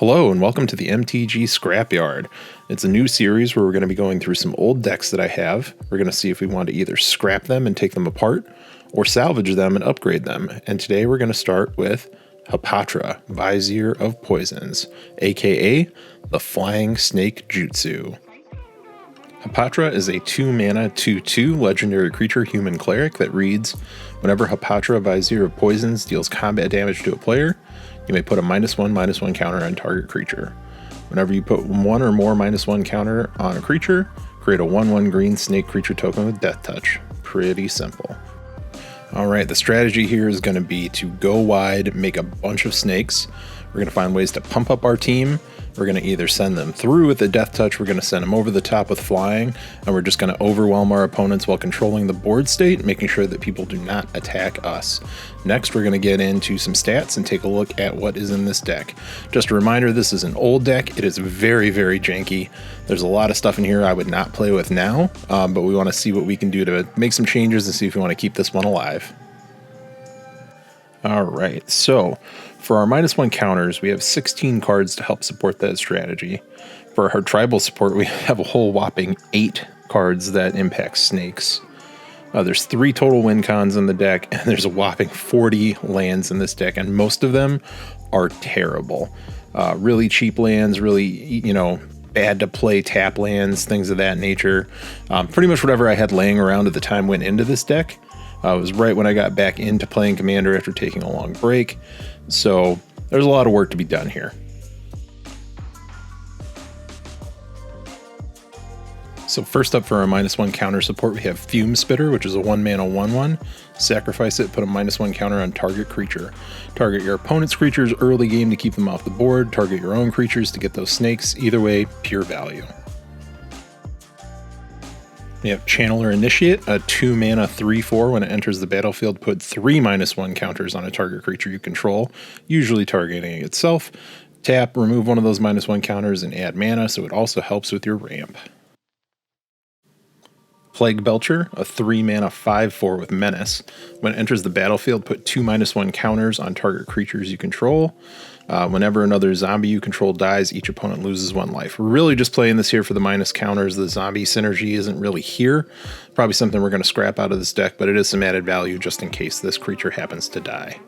Hello and welcome to the MTG Scrapyard. It's a new series where we're going to be going through some old decks that I have. We're going to see if we want to either scrap them and take them apart or salvage them and upgrade them. And today we're going to start with Hapatra, Vizier of Poisons, aka the Flying Snake Jutsu. Hapatra is a 2-mana 2/2 legendary creature human cleric that reads, whenever Hapatra Vizier of Poisons deals combat damage to a player, you may put a -1/-1 counter on target creature. Whenever you put one or more -1 counter on a creature, create a 1/1 green snake creature token with Death Touch. Pretty simple. Alright, the strategy here is going to be to go wide, make a bunch of snakes. We're going to find ways to pump up our team. We're going to either send them through with the Death Touch, we're going to send them over the top with flying, and we're just going to overwhelm our opponents while controlling the board state, making sure that people do not attack us. Next, we're going to get into some stats and take a look at what is in this deck. Just a reminder, this is an old deck. It is very, very janky. There's a lot of stuff in here I would not play with now, but we want to see what we can do to make some changes and see if we want to keep this one alive. Alright, so for our -1 counters, we have 16 cards to help support that strategy. For our tribal support, we have a whole whopping 8 cards that impact snakes. There's 3 total win cons in the deck, and there's a whopping 40 lands in this deck, and most of them are terrible. Really cheap lands, really, bad to play tap lands, things of that nature. Pretty much whatever I had laying around at the time went into this deck. It was right when I got back into playing Commander after taking a long break, so there's a lot of work to be done here. So first up for our -1 counter support, we have Fume Spitter, which is a 1-mana 1/1. Sacrifice it, put a -1 counter on target creature. Target your opponent's creatures early game to keep them off the board. Target your own creatures to get those snakes. Either way, pure value. We have Channeler Initiate, a 2-mana 3/4. When it enters the battlefield, put 3 -1 counters on a target creature you control, usually targeting itself. Tap, remove one of those -1 counters and add mana, so it also helps with your ramp. Plague Belcher, a 3-mana 5/4 with Menace. When it enters the battlefield, put 2 -1 counters on target creatures you control. Whenever another zombie you control dies, each opponent loses 1 life. We're really just playing this here for the minus counters. The zombie synergy isn't really here. Probably something we're going to scrap out of this deck, but it is some added value just in case this creature happens to die.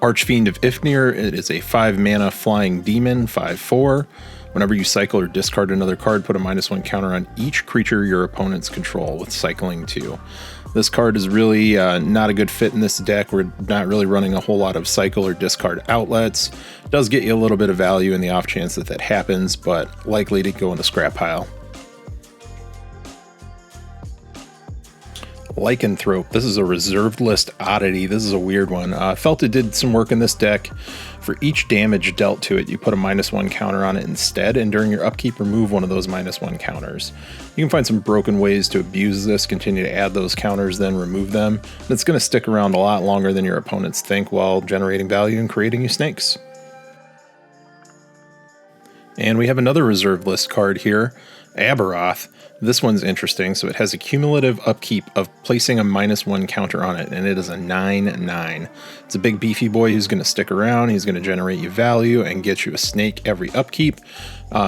Archfiend of Ifnir, it is a 5-mana flying demon, 5/4. Whenever you cycle or discard another card, put a -1 counter on each creature your opponents control with cycling 2. This card is really not a good fit in this deck. We're not really running a whole lot of cycle or discard outlets. It does get you a little bit of value in the off chance that that happens, but likely to go in the scrap pile. Lycanthrope, this is a reserved list oddity. This is a weird one. Felt it did some work in this deck. For each damage dealt to it, you put a -1 counter on it instead, and during your upkeep, remove one of those -1 counters. You can find some broken ways to abuse this, continue to add those counters, then remove them. And it's going to stick around a lot longer than your opponents think while generating value and creating you snakes. And we have another reserved list card here, Aberoth. This one's interesting. So it has a cumulative upkeep of placing a -1 counter on it, and it is a 9/9. It's a big beefy boy who's going to stick around. He's going to generate you value and get you a snake every upkeep.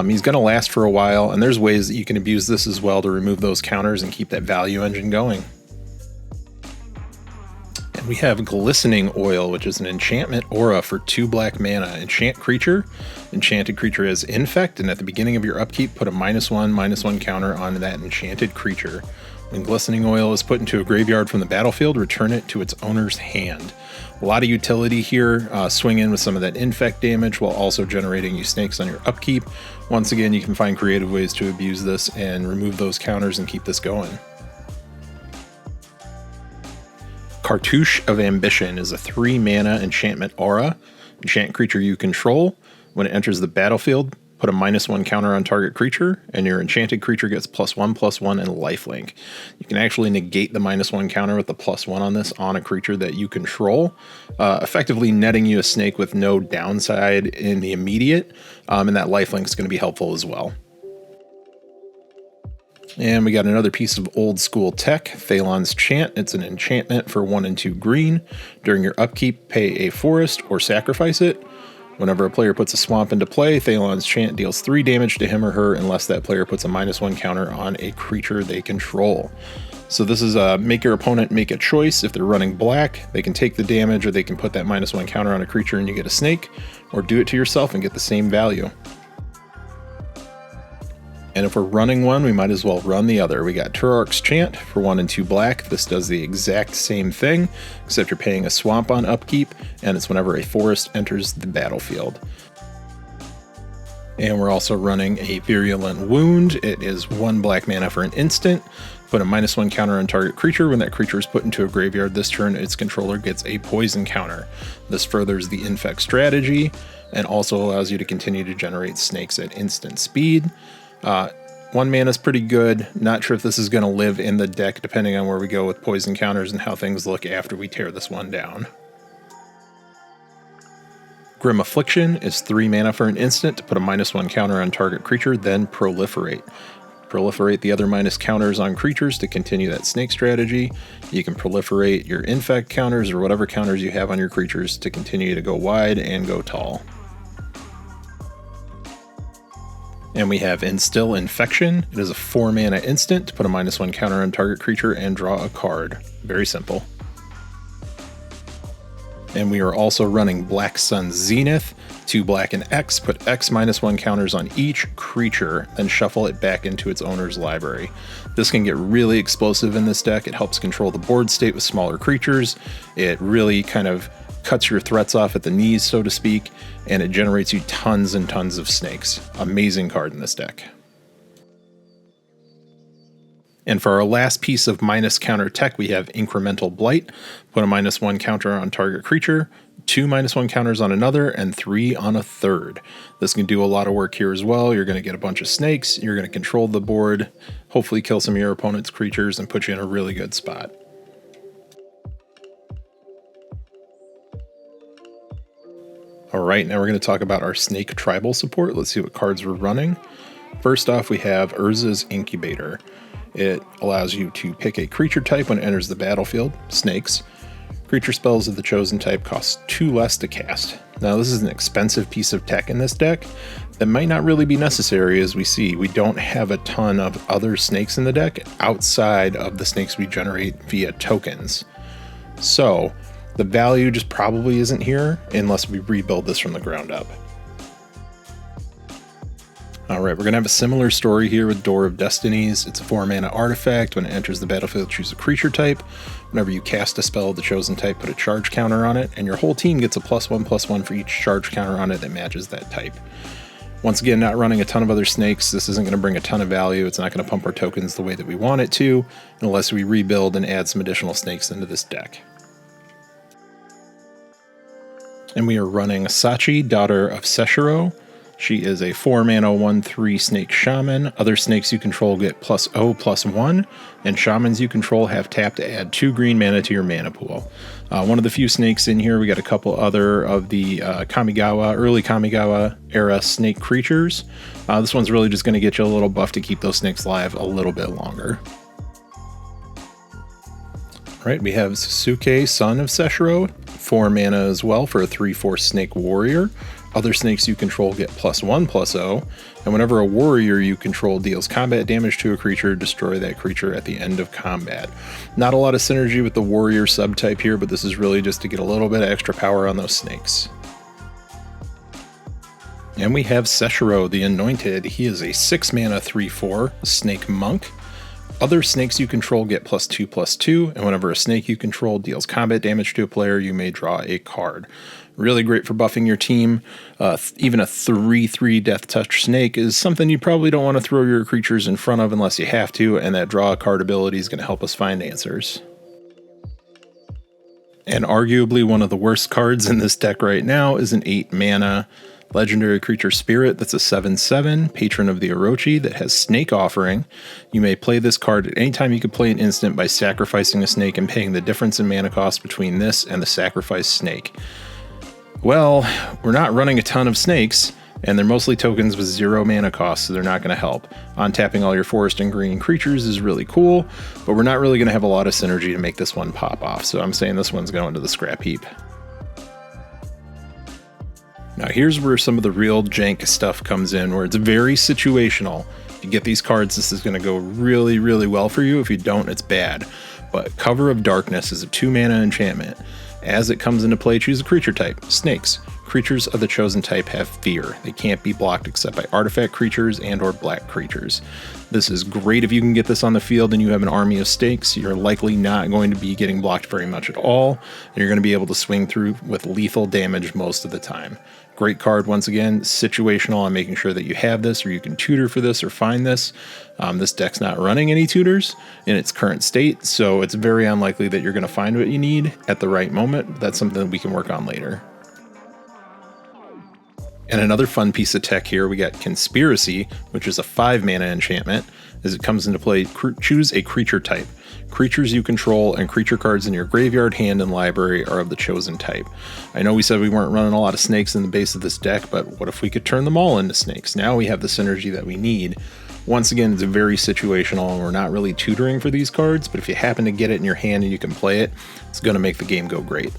He's going to last for a while, and there's ways that you can abuse this as well to remove those counters and keep that value engine going. And we have Glistening Oil, which is an enchantment aura for 2 black mana. Enchant creature. Enchanted creature has Infect, and at the beginning of your upkeep, put a -1 counter on that enchanted creature. When Glistening Oil is put into a graveyard from the battlefield, return it to its owner's hand. A lot of utility here. Swing in with some of that Infect damage while also generating you snakes on your upkeep. Once again, you can find creative ways to abuse this and remove those counters and keep this going. Cartouche of Ambition is a 3-mana enchantment aura. Enchant creature you control. When it enters the battlefield, put a -1 counter on target creature, and your enchanted creature gets +1/+1 and lifelink. You can actually negate the -1 counter with the +1 on this on a creature that you control, effectively netting you a snake with no downside in the immediate, and that lifelink is going to be helpful as well. And we got another piece of old school tech, Thalon's Chant. It's an enchantment for 1 and 2 green. During your upkeep, pay a forest or sacrifice it. Whenever a player puts a swamp into play, Thalon's Chant deals 3 damage to him or her unless that player puts a -1 counter on a creature they control. So this is make your opponent make a choice. If they're running black, they can take the damage, or they can put that -1 counter on a creature and you get a snake, or do it to yourself and get the same value. And if we're running one, we might as well run the other. We got Turark's Chant for 1 and 2 black. This does the exact same thing, except you're paying a swamp on upkeep, and it's whenever a forest enters the battlefield. And we're also running a Virulent Wound. It is 1 black mana for an instant. Put a -1 counter on target creature. When that creature is put into a graveyard this turn, its controller gets a poison counter. This furthers the infect strategy and also allows you to continue to generate snakes at instant speed. 1 mana is pretty good. Not sure if this is going to live in the deck depending on where we go with poison counters and how things look after we tear this one down. Grim Affliction is 3 mana for an instant to put a -1 counter on target creature, then proliferate. Proliferate the other minus counters on creatures to continue that snake strategy. You can proliferate your infect counters or whatever counters you have on your creatures to continue to go wide and go tall. And we have Instill Infection. It is a 4 mana instant to put a -1 counter on target creature and draw a card. Very simple. And we are also running Black Sun Zenith. 2 black and X, put X -1 counters on each creature, then shuffle it back into its owner's library. This can get really explosive in this deck. It helps control the board state with smaller creatures. It really kind of cuts your threats off at the knees, so to speak, and it generates you tons and tons of snakes. Amazing card in this deck. And for our last piece of minus counter tech, we have Incremental Blight. Put a -1 counter on target creature, 2 -1 counters on another, and 3 on a third. This can do a lot of work here as well. You're going to get a bunch of snakes, you're going to control the board, hopefully kill some of your opponent's creatures, and put you in a really good spot. Alright, now we're going to talk about our Snake Tribal support. Let's see what cards we're running. First off, we have Urza's Incubator. It allows you to pick a creature type when it enters the battlefield, snakes. Creature spells of the chosen type cost 2 less to cast. Now this is an expensive piece of tech in this deck that might not really be necessary. As we see, we don't have a ton of other snakes in the deck outside of the snakes we generate via tokens. So the value just probably isn't here unless we rebuild this from the ground up. Alright, we're going to have a similar story here with Door of Destinies. It's a 4 mana artifact. When it enters the battlefield, choose a creature type. Whenever you cast a spell of the chosen type, put a charge counter on it, and your whole team gets a +1/+1 for each charge counter on it that matches that type. Once again, not running a ton of other snakes. This isn't going to bring a ton of value. It's not going to pump our tokens the way that we want it to, unless we rebuild and add some additional snakes into this deck. And we are running Sachi, Daughter of Seshiro. She is a 4 mana 1/3 snake shaman. Other snakes you control get +0/+1, and shamans you control have tap to add 2 green mana to your mana pool. One of the few snakes in here, we got a couple other of the Kamigawa, early Kamigawa era snake creatures. This one's really just going to get you a little buff to keep those snakes alive a little bit longer. Alright, we have Sasuke, Son of Seshiro, 4 mana as well for a 3/4 snake warrior. Other snakes you control get +1/+0, and whenever a warrior you control deals combat damage to a creature, destroy that creature at the end of combat. Not a lot of synergy with the warrior subtype here, but this is really just to get a little bit of extra power on those snakes. And we have Seshiro, the Anointed. He is a 6 mana 3/4 snake monk. Other snakes you control get +2/+2, and whenever a snake you control deals combat damage to a player, you may draw a card. Really great for buffing your team. Even a 3/3 Death Touch snake is something you probably don't want to throw your creatures in front of unless you have to, and that draw a card ability is going to help us find answers. And arguably one of the worst cards in this deck right now is an 8 mana legendary creature spirit that's a 7/7 patron of the Orochi that has Snake Offering. You may play this card at any time you can play an instant by sacrificing a snake and paying the difference in mana cost between this and the sacrificed snake. Well, we're not running a ton of snakes, and they're mostly tokens with 0 mana cost, so they're not going to help. Untapping all your forest and green creatures is really cool, but we're not really going to have a lot of synergy to make this one pop off, so I'm saying this one's going to the scrap heap. Now here's where some of the real jank stuff comes in, where it's very situational. If you get these cards, this is going to go really, really well for you. If you don't, it's bad. But Cover of Darkness is a 2-mana enchantment. As it comes into play, choose a creature type. Snakes. Creatures of the chosen type have fear. They can't be blocked except by artifact creatures and or black creatures. This is great if you can get this on the field and you have an army of snakes. You're likely not going to be getting blocked very much at all. And you're going to be able to swing through with lethal damage most of the time. Great card, once again, situational on making sure that you have this, or you can tutor for this or find this. This deck's not running any tutors in its current state, so it's very unlikely that you're going to find what you need at the right moment. That's something that we can work on later. And another fun piece of tech here, we got Conspiracy, which is a 5-mana enchantment. As it comes into play, choose a creature type. Creatures you control and creature cards in your graveyard, hand, and library are of the chosen type. I know we said we weren't running a lot of snakes in the base of this deck, but what if we could turn them all into snakes? Now we have the synergy that we need. Once again, it's very situational, and we're not really tutoring for these cards, but if you happen to get it in your hand and you can play it, it's going to make the game go great.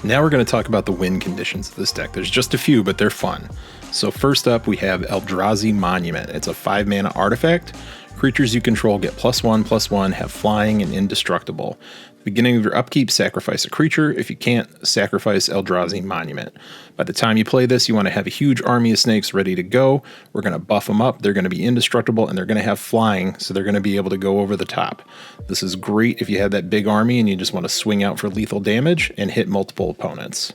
Now we're going to talk about the win conditions of this deck. There's just a few, but they're fun. So first up, we have Eldrazi Monument. It's a 5-mana artifact. Creatures you control get +1/+1, have flying, and indestructible. At the beginning of your upkeep, sacrifice a creature. If you can't, sacrifice Eldrazi Monument. By the time you play this, you want to have a huge army of snakes ready to go. We're going to buff them up. They're going to be indestructible, and they're going to have flying, so they're going to be able to go over the top. This is great if you have that big army and you just want to swing out for lethal damage and hit multiple opponents.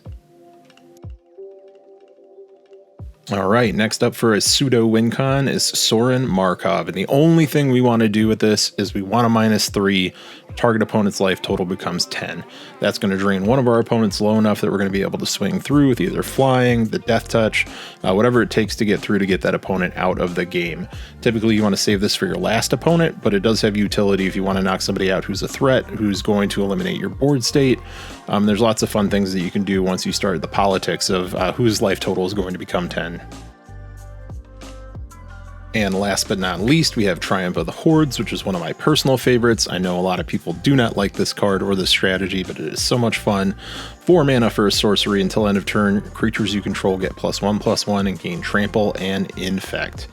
All right, next up for a pseudo win con is Sorin Markov. And the only thing we want to do with this is we want a -3. Target opponent's life total becomes 10. That's going to drain one of our opponents low enough that we're going to be able to swing through with either flying, the death touch, whatever it takes to get through to get that opponent out of the game. Typically, you want to save this for your last opponent, but it does have utility if you want to knock somebody out who's a threat, who's going to eliminate your board state. There's lots of fun things that you can do once you start the politics of whose life total is going to become 10. And last but not least, we have Triumph of the Hordes, which is one of my personal favorites. I know a lot of people do not like this card or this strategy, but it is so much fun. 4 mana for a sorcery. Until end of turn, creatures you control get +1/+1 and gain Trample and Infect.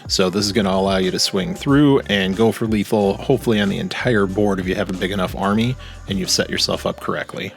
So this is going to allow you to swing through and go for lethal, hopefully on the entire board if you have a big enough army and you've set yourself up correctly.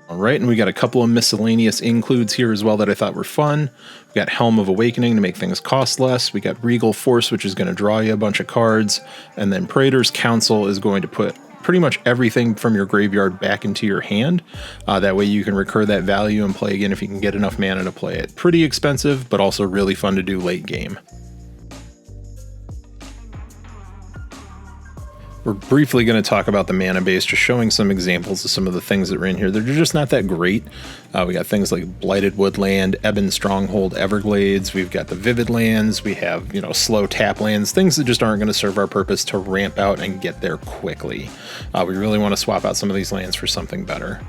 All right, and we got a couple of miscellaneous includes here as well that I thought were fun. We got Helm of Awakening to make things cost less. We got Regal Force, which is going to draw you a bunch of cards. And then Praetor's Council is going to put pretty much everything from your graveyard back into your hand. That way you can recur that value and play again if you can get enough mana to play it. Pretty expensive, but also really fun to do late game. We're briefly going to talk about the mana base, just showing some examples of some of the things that are in here. They're just not that great. We got things like Blighted Woodland, Ebon Stronghold, Everglades. We've got the Vivid Lands. We have, slow tap lands, things that just aren't going to serve our purpose to ramp out and get there quickly. We really want to swap out some of these lands for something better.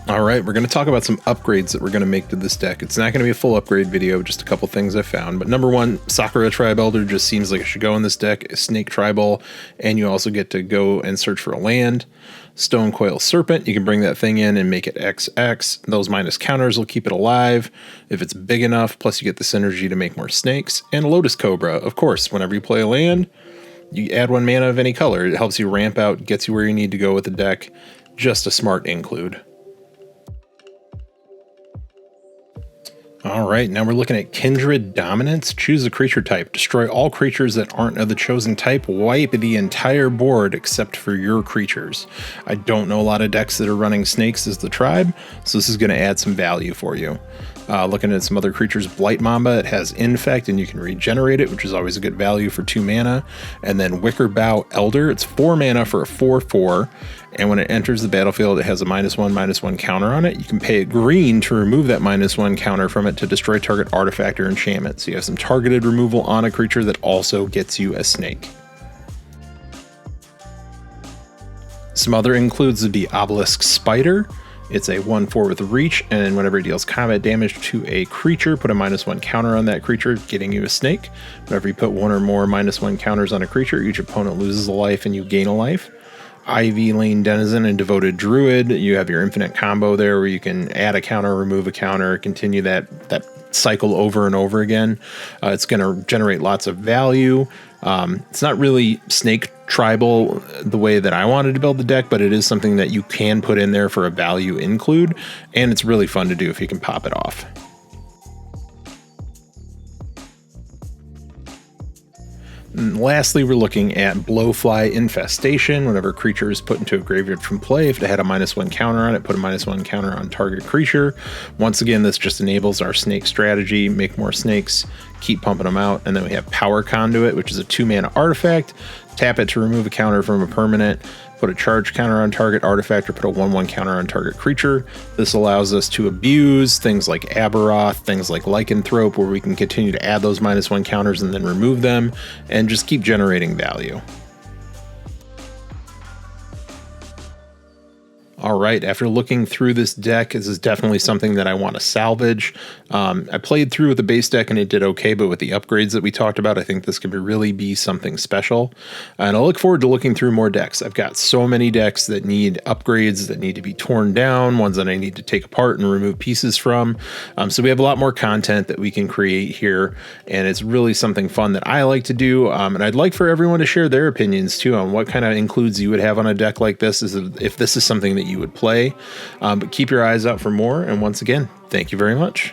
All right, we're going to talk about some upgrades that we're going to make to this deck. It's not going to be a full upgrade video, just a couple things I found. But number one, Sakura Tribe Elder just seems like it should go in this deck. Snake Tribal, and you also get to go and search for a land. Stone Coil Serpent, you can bring that thing in and make it XX. Those minus counters will keep it alive if it's big enough, plus you get the synergy to make more snakes. And Lotus Cobra, of course, whenever you play a land, you add 1 mana of any color. It helps you ramp out, gets you where you need to go with the deck. Just a smart include. All right, now we're looking at Kindred Dominance. Choose a creature type. Destroy all creatures that aren't of the chosen type. Wipe the entire board except for your creatures. I don't know a lot of decks that are running snakes as the tribe, so this is going to add some value for you. Looking at some other creatures, Blight Mamba, it has Infect and you can regenerate it, which is always a good value for 2 mana. And then Wicker Bough Elder, it's 4 mana for a 4/4. And when it enters the battlefield, it has a -1/-1 counter on it. You can pay it green to remove that -1 counter from it to destroy target artifact or enchantment. So you have some targeted removal on a creature that also gets you a snake. Some other includes would be Obelisk Spider. It's a 1/4 with reach, and whenever it deals combat damage to a creature, put a -1 counter on that creature, getting you a snake. Whenever you put one or more -1 counters on a creature, each opponent loses a life and you gain a life. Ivy Lane Denizen and Devoted Druid. You have your infinite combo there where you can add a counter, remove a counter, continue that cycle over and over again. It's going to generate lots of value. It's not really snake tribal the way that I wanted to build the deck, but it is something that you can put in there for a value include, and it's really fun to do if you can pop it off. And lastly, we're looking at Blowfly Infestation. Whenever a creature is put into a graveyard from play, if it had a -1 counter on it, put a -1 counter on target creature. Once again, this just enables our snake strategy, make more snakes, keep pumping them out. And then we have Power Conduit, which is a 2-mana artifact. Tap it to remove a counter from a permanent, put a charge counter on target artifact, or put a 1/1 counter on target creature. This allows us to abuse things like Aberoth, things like Lycanthrope, where we can continue to add those -1 counters and then remove them, and just keep generating value. All right, after looking through this deck, this is definitely something that I want to salvage. I played through with the base deck and it did okay, but with the upgrades that we talked about, I think this could really be something special. And I look forward to looking through more decks. I've got so many decks that need upgrades, that need to be torn down, ones that I need to take apart and remove pieces from. So we have a lot more content that we can create here, and it's really something fun that I like to do. And I'd like for everyone to share their opinions too on what kind of includes you would have on a deck like this, if this is something that you would play. But keep your eyes out for more. And once again, thank you very much.